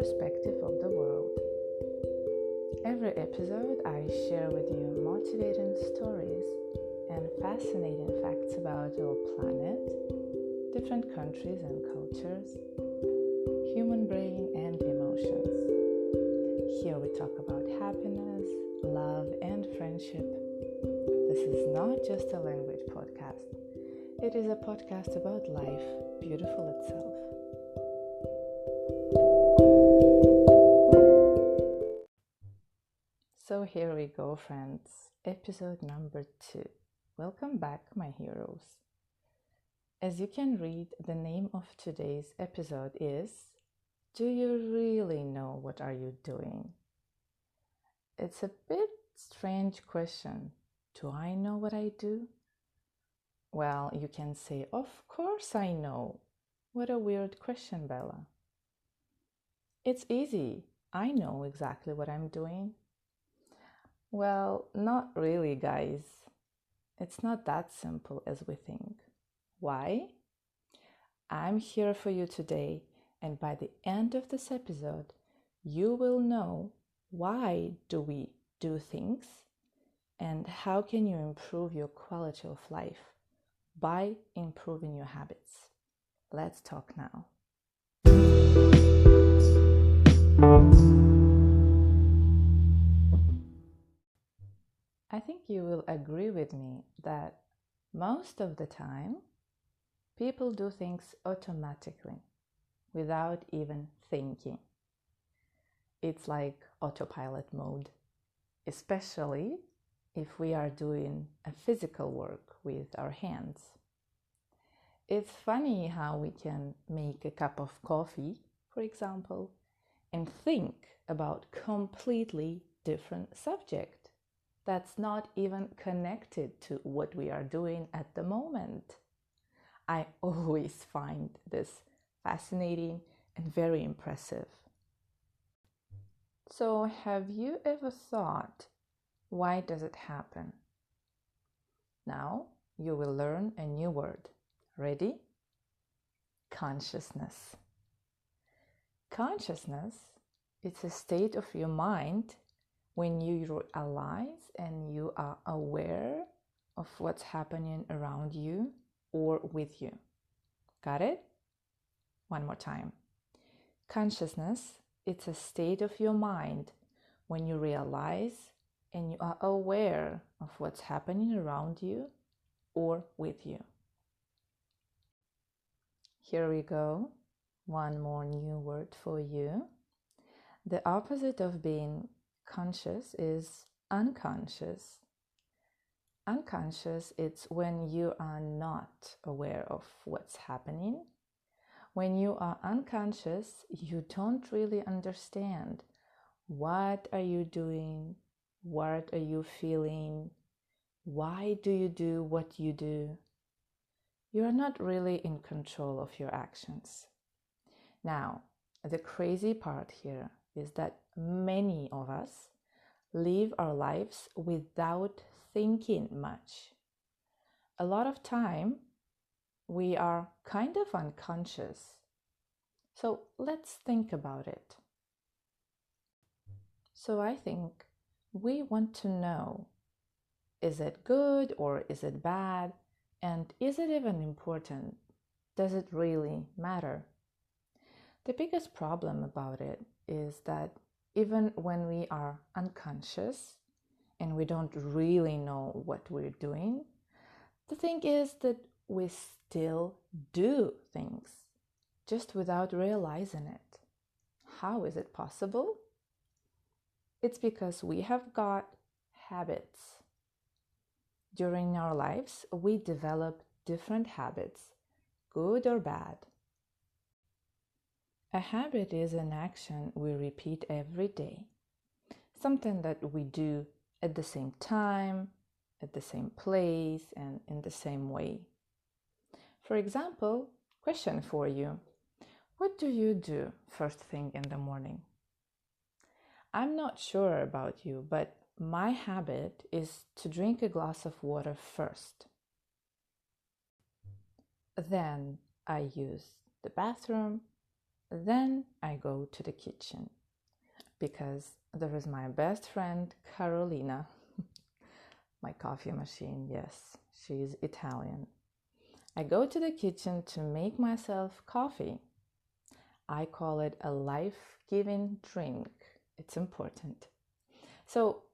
perspective of the world. Every episode, I share with you motivating stories and fascinating facts about our planet, different countries and cultures, human brain and emotions. Here we talk about happiness, love, and friendship. This is not just a language podcast. It is a podcast about life, beautiful itself. So here we go, friends. Episode number 2. Welcome back, my heroes. As you can read, the name of today's episode is Do You Really Know What Are You Doing? It's a bit strange question. Do I know what I do? Well, you can say, of course I know. What a weird question, Bella. It's easy. I know exactly what I'm doing. Well, not really, guys. It's not that simple as we think. Why? I'm here for you today, and by the end of this episode, you will know why do we do things and how can you improve your quality of life by improving your habits. Let's talk now. I think you will agree with me that most of the time, people do things automatically without even thinking. It's like autopilot mode, especially if we are doing a physical work with our hands. It's funny how we can make a cup of coffee, for example, and think about completely different subject that's not even connected to what we are doing at the moment. I always find this fascinating and very impressive. So, have you ever thought, why does it happen? Now, you will learn a new word. Ready? Consciousness. Consciousness is a state of your mind when you realize and you are aware of what's happening around you or with you. Got it? One more time. Consciousness, it's a state of your mind when you realize and you are aware of what's happening around you or with you. Here we go. One more new word for you. The opposite of being conscious is unconscious. Unconscious, it's when you are not aware of what's happening. When you are unconscious, you don't really understand what are you doing, what are you feeling, why do you do what you do. You are not really in control of your actions. Now, the crazy part here is that many of us live our lives without thinking much. A lot of time, we are kind of unconscious. So let's think about it. So I think we want to know, is it good or is it bad? And is it even important? Does it really matter? The biggest problem about it is that even when we are unconscious and we don't really know what we're doing, the thing is that we still do things just without realizing it. How is it possible? It's because we have got habits. During our lives, we develop different habits, good or bad. A habit is an action we repeat every day, something that we do at the same time, at the same place, and in the same way. For example, question for you. What do you do first thing in the morning? I'm not sure about you, but my habit is to drink a glass of water first. Then I use the bathroom, Then I go to the kitchen because there is my best friend Carolina, my coffee machine. Yes, she's Italian. I go to the kitchen to make myself coffee. I call it a life-giving drink. It's important. So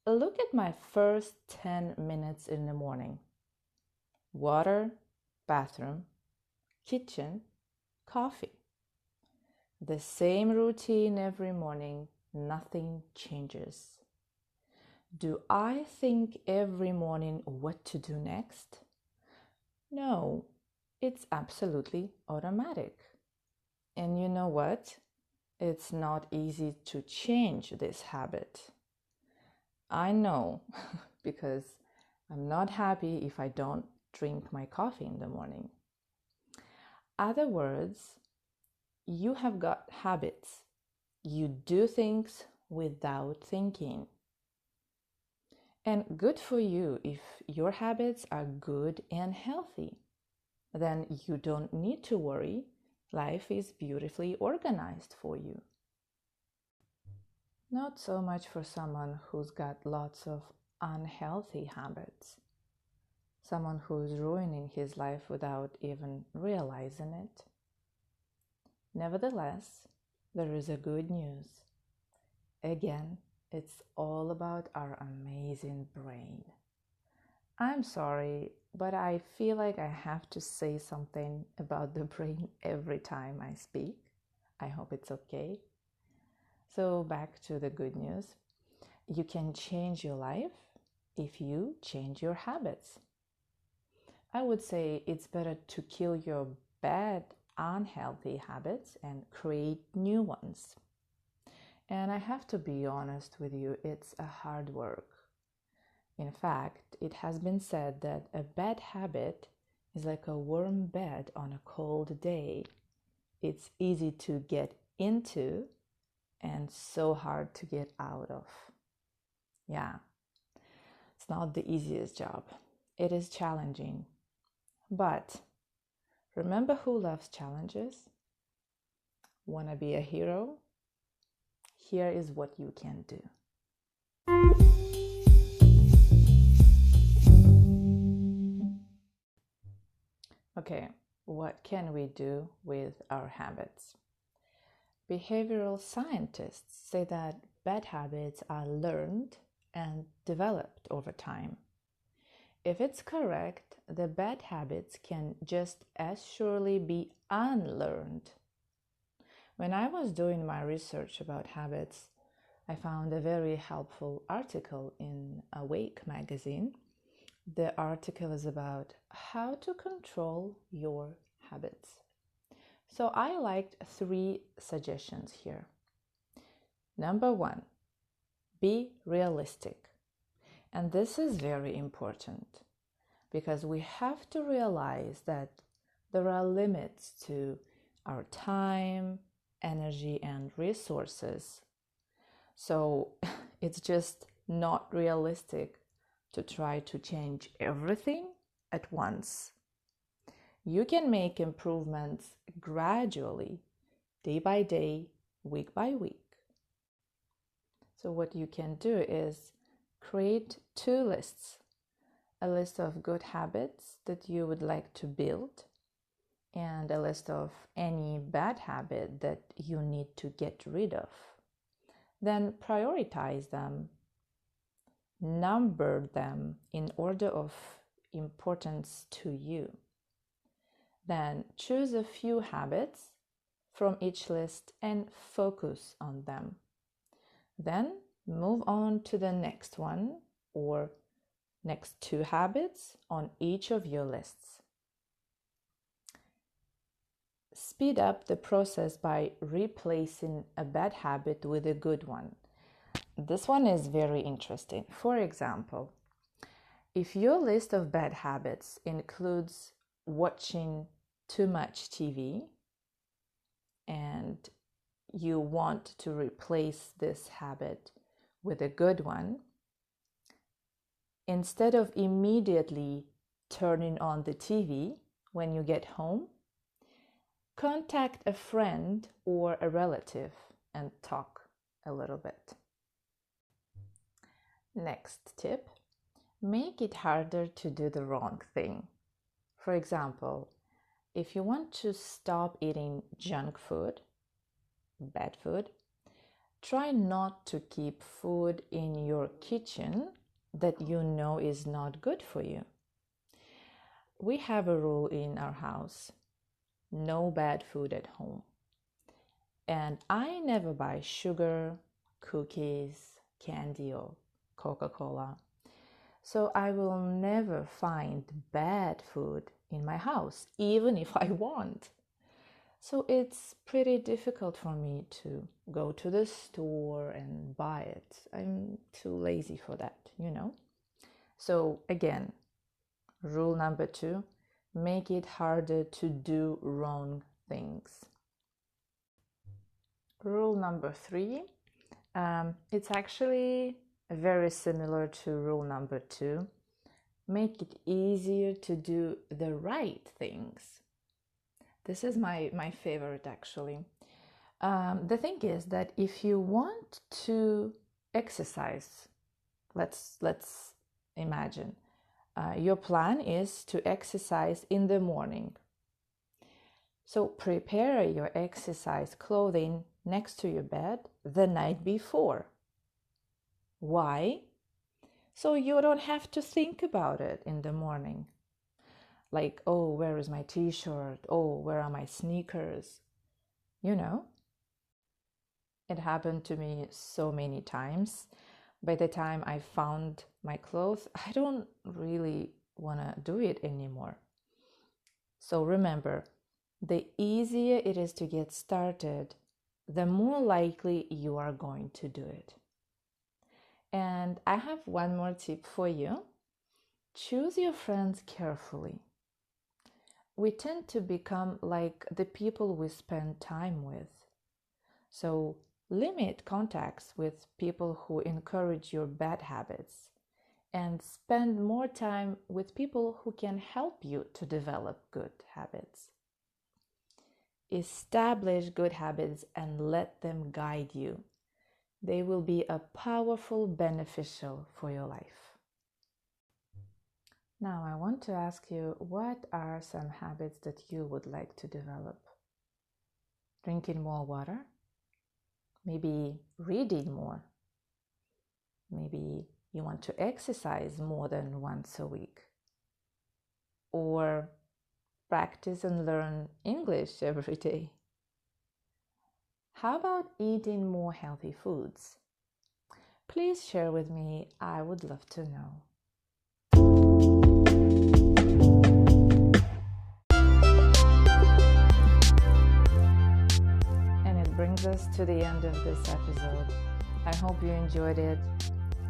look at my first 10 minutes in the morning. Water, bathroom, kitchen, coffee. The same routine every morning, nothing changes. Do I think every morning what to do next? No, it's absolutely automatic. And you know what? It's not easy to change this habit. I know because I'm not happy if I don't drink my coffee in the morning. Other words, you have got habits. You do things without thinking. And good for you if your habits are good and healthy. Then you don't need to worry. Life is beautifully organized for you. Not so much for someone who's got lots of unhealthy habits. Someone who's ruining his life without even realizing it. Nevertheless, there is a good news. Again, it's all about our amazing brain. I'm sorry, but I feel like I have to say something about the brain every time I speak. I hope it's okay. So back to the good news. You can change your life if you change your habits. I would say it's better to kill your bad, unhealthy habits and create new ones. And I have to be honest with you, it's a hard work. In fact, it has been said that a bad habit is like a warm bed on a cold day. It's easy to get into and so hard to get out of. Yeah, it's not the easiest job. It is challenging. But remember who loves challenges? Wanna be a hero? Here is what you can do. Okay, what can we do with our habits? Behavioral scientists say that bad habits are learned and developed over time. If it's correct, the bad habits can just as surely be unlearned. When I was doing my research about habits, I found a very helpful article in Awake magazine. The article is about how to control your habits. So I liked 3 suggestions here. Number 1, be realistic. And this is very important because we have to realize that there are limits to our time, energy, and resources. So it's just not realistic to try to change everything at once. You can make improvements gradually, day by day, week by week. So what you can do is create 2 lists. A list of good habits that you would like to build and a list of any bad habit that you need to get rid of. Then prioritize them, number them in order of importance to you. Then choose a few habits from each list and focus on them. Then move on to the next one or next 2 habits on each of your lists. Speed up the process by replacing a bad habit with a good one. This one is very interesting. For example, if your list of bad habits includes watching too much TV and you want to replace this habit with a good one, instead of immediately turning on the TV when you get home, Contact a friend or a relative and talk a little bit. Next tip, make it harder to do the wrong thing. For example, if you want to stop eating junk food, bad food, try not to keep food in your kitchen that you know is not good for you. We have a rule in our house, no bad food at home. And I never buy sugar, cookies, candy, or Coca-Cola. So I will never find bad food in my house, even if I want. So it's pretty difficult for me to go to the store and buy it. I'm too lazy for that, So again, rule number 2, make it harder to do wrong things. Rule number 3, it's actually very similar to rule number 2. Make it easier to do the right things. This is my favorite, actually. The thing is that if you want to exercise, let's imagine your plan is to exercise in the morning. So prepare your exercise clothing next to your bed the night before. Why? So you don't have to think about it in the morning. Like, oh, where is my t-shirt? Oh, where are my sneakers? It happened to me so many times. By the time I found my clothes, I don't really want to do it anymore. So remember, the easier it is to get started, the more likely you are going to do it. And I have one more tip for you. Choose your friends carefully. We tend to become like the people we spend time with. So limit contacts with people who encourage your bad habits and spend more time with people who can help you to develop good habits. Establish good habits and let them guide you. They will be a powerful beneficial for your life. Now, I want to ask you, what are some habits that you would like to develop? Drinking more water? Maybe reading more? Maybe you want to exercise more than once a week? Or practice and learn English every day? How about eating more healthy foods? Please share with me. I would love to know. And it brings us to the end of this episode. I hope you enjoyed it.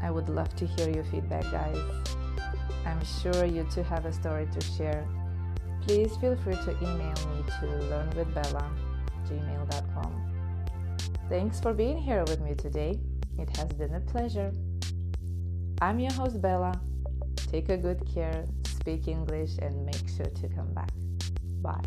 I would love to hear your feedback, guys. I'm sure you too have a story to share. Please feel free to email me to learnwithbella@gmail.com. Thanks for being here with me today. It has been a pleasure. I'm your host, Bella. Take a good care, speak English, and make sure to come back. Bye.